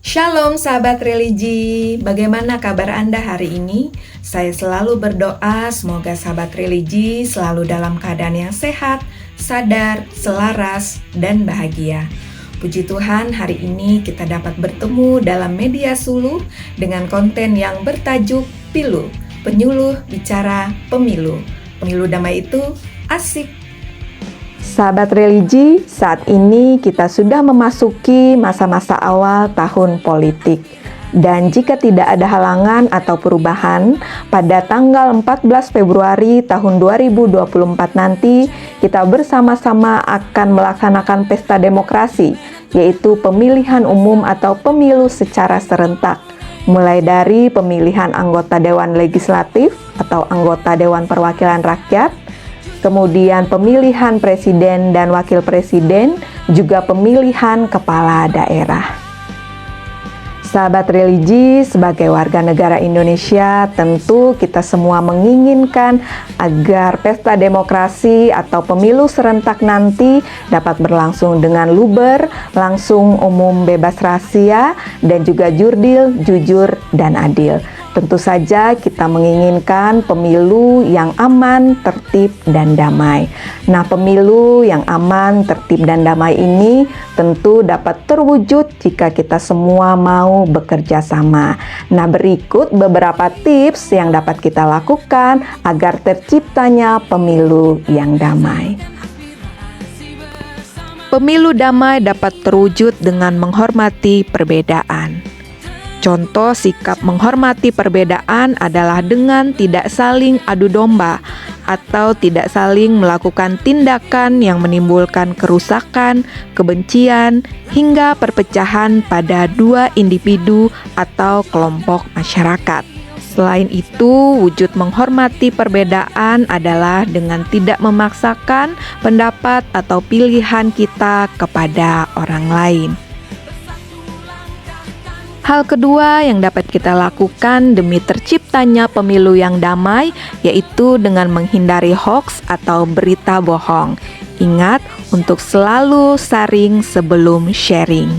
Shalom sahabat religi, bagaimana kabar Anda hari ini? Saya selalu berdoa semoga sahabat religi selalu dalam keadaan yang sehat, sadar, selaras, dan bahagia. Puji Tuhan, hari ini kita dapat bertemu dalam media Suluh dengan konten yang bertajuk Pilu, Penyuluh Bicara Pemilu. Pemilu damai itu asik. Sahabat religi, saat ini kita sudah memasuki masa-masa awal tahun politik. Dan jika tidak ada halangan atau perubahan, pada tanggal 14 Februari tahun 2024 nanti, kita bersama-sama akan melaksanakan pesta demokrasi, yaitu pemilihan umum atau pemilu secara serentak. Mulai dari pemilihan anggota Dewan Legislatif atau anggota Dewan Perwakilan Rakyat, kemudian pemilihan presiden dan wakil presiden, juga pemilihan kepala daerah. Sahabat religi, sebagai warga negara Indonesia, tentu kita semua menginginkan agar pesta demokrasi atau pemilu serentak nanti dapat berlangsung dengan luber, langsung, umum, bebas rahasia, dan juga jurdil, jujur, dan adil. Tentu saja kita menginginkan pemilu yang aman, tertib, dan damai. Nah, pemilu yang aman, tertib, dan damai ini tentu dapat terwujud jika kita semua mau bekerja sama. Nah, berikut beberapa tips yang dapat kita lakukan agar terciptanya pemilu yang damai. Pemilu damai dapat terwujud dengan menghormati perbedaan. Contoh sikap menghormati perbedaan adalah dengan tidak saling adu domba atau tidak saling melakukan tindakan yang menimbulkan kerusakan, kebencian, hingga perpecahan pada dua individu atau kelompok masyarakat. Selain itu, wujud menghormati perbedaan adalah dengan tidak memaksakan pendapat atau pilihan kita kepada orang lain. Hal kedua yang dapat kita lakukan demi terciptanya pemilu yang damai, yaitu dengan menghindari hoaks atau berita bohong. Ingat untuk selalu saring sebelum sharing.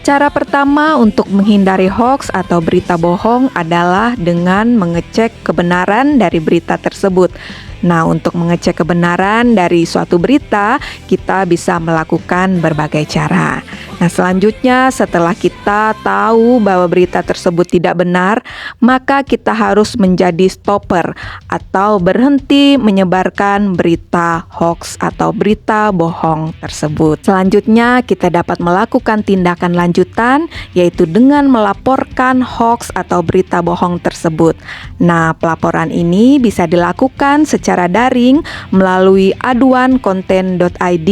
Cara pertama untuk menghindari hoaks atau berita bohong adalah dengan mengecek kebenaran dari berita tersebut. Nah, untuk mengecek kebenaran dari suatu berita, kita bisa melakukan berbagai cara. Nah, selanjutnya setelah kita tahu bahwa berita tersebut tidak benar, maka kita harus menjadi stopper atau berhenti menyebarkan berita hoax atau berita bohong tersebut. Selanjutnya, kita dapat melakukan tindakan lanjutan, yaitu dengan melaporkan hoax atau berita bohong tersebut. Nah, pelaporan ini bisa dilakukan secara daring melalui aduankonten.id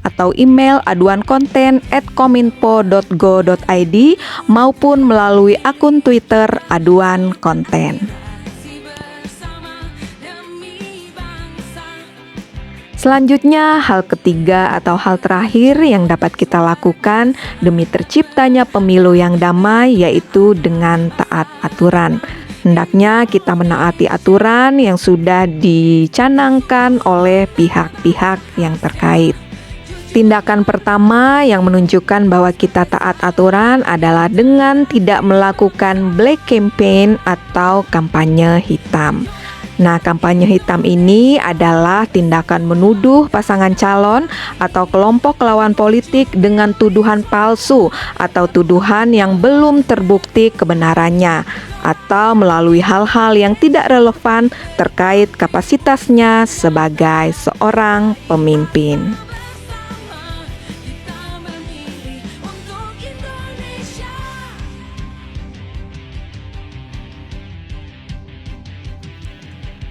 atau email aduankonten@kominfo.go.id maupun melalui akun Twitter Aduan Konten. Selanjutnya, hal ketiga atau hal terakhir yang dapat kita lakukan demi terciptanya pemilu yang damai, yaitu dengan taat aturan. Hendaknya kita menaati aturan yang sudah dicanangkan oleh pihak-pihak yang terkait. Tindakan pertama yang menunjukkan bahwa kita taat aturan adalah dengan tidak melakukan black campaign atau kampanye hitam. Nah, kampanye hitam ini adalah tindakan menuduh pasangan calon atau kelompok lawan politik dengan tuduhan palsu atau tuduhan yang belum terbukti kebenarannya, atau melalui hal-hal yang tidak relevan terkait kapasitasnya sebagai seorang pemimpin.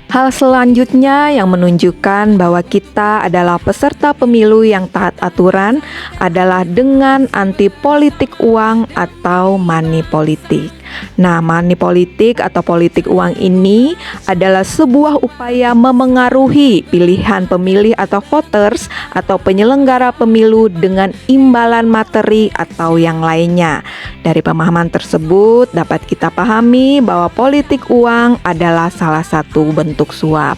Hal selanjutnya yang menunjukkan bahwa kita adalah peserta pemilu yang taat aturan adalah dengan anti politik uang atau money politik. Nah, money politik atau politik uang ini adalah sebuah upaya memengaruhi pilihan pemilih atau voters atau penyelenggara pemilu dengan imbalan materi atau yang lainnya. Dari pemahaman tersebut dapat kita pahami bahwa politik uang adalah salah satu bentuk suap.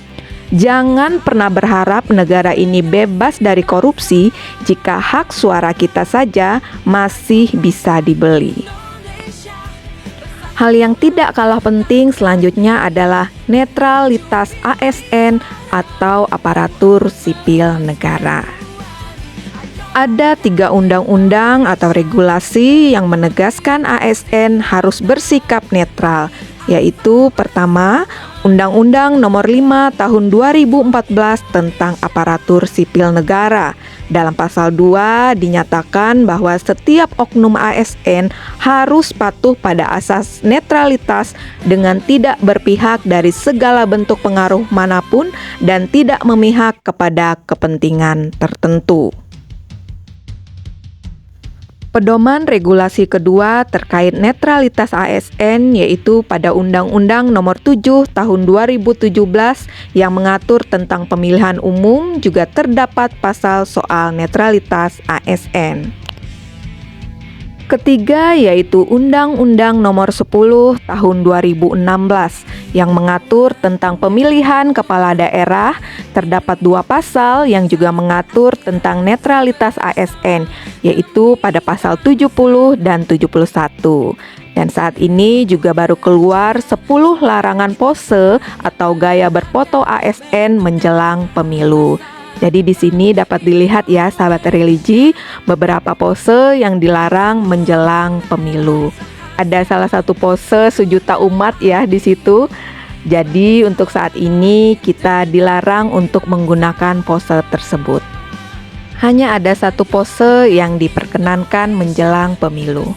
Jangan pernah berharap negara ini bebas dari korupsi jika hak suara kita saja masih bisa dibeli. Hal yang tidak kalah penting selanjutnya adalah netralitas ASN atau aparatur sipil negara. Ada 3 undang-undang atau regulasi yang menegaskan ASN harus bersikap netral, yaitu pertama, Undang-Undang Nomor 5 Tahun 2014 tentang Aparatur Sipil Negara. Dalam pasal 2 dinyatakan bahwa setiap oknum ASN harus patuh pada asas netralitas dengan tidak berpihak dari segala bentuk pengaruh manapun dan tidak memihak kepada kepentingan tertentu. Pedoman regulasi kedua terkait netralitas ASN yaitu pada Undang-Undang Nomor 7 Tahun 2017 yang mengatur tentang pemilihan umum juga terdapat pasal soal netralitas ASN. Ketiga yaitu Undang-Undang Nomor 10 Tahun 2016 yang mengatur tentang pemilihan kepala daerah. Terdapat 2 pasal yang juga mengatur tentang netralitas ASN, yaitu pada pasal 70 dan 71. Dan saat ini juga baru keluar 10 larangan pose atau gaya berfoto ASN menjelang pemilu. Jadi di sini dapat dilihat ya sahabat religi, beberapa pose yang dilarang menjelang pemilu. Ada salah satu pose sejuta umat ya di situ. Jadi untuk saat ini kita dilarang untuk menggunakan pose tersebut. Hanya ada 1 pose yang diperkenankan menjelang pemilu.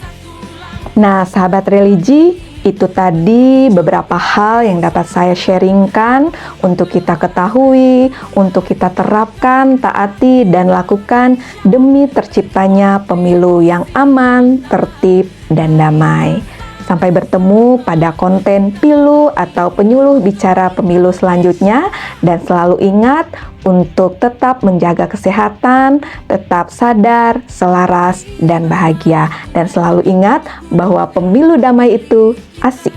Nah, sahabat religi, itu tadi beberapa hal yang dapat saya sharingkan untuk kita ketahui, untuk kita terapkan, taati, dan lakukan demi terciptanya pemilu yang aman, tertib, dan damai. Sampai bertemu pada konten pilu atau penyuluh bicara pemilu selanjutnya, dan selalu ingat untuk tetap menjaga kesehatan, tetap sadar, selaras, dan bahagia. Dan selalu ingat bahwa pemilu damai itu asik.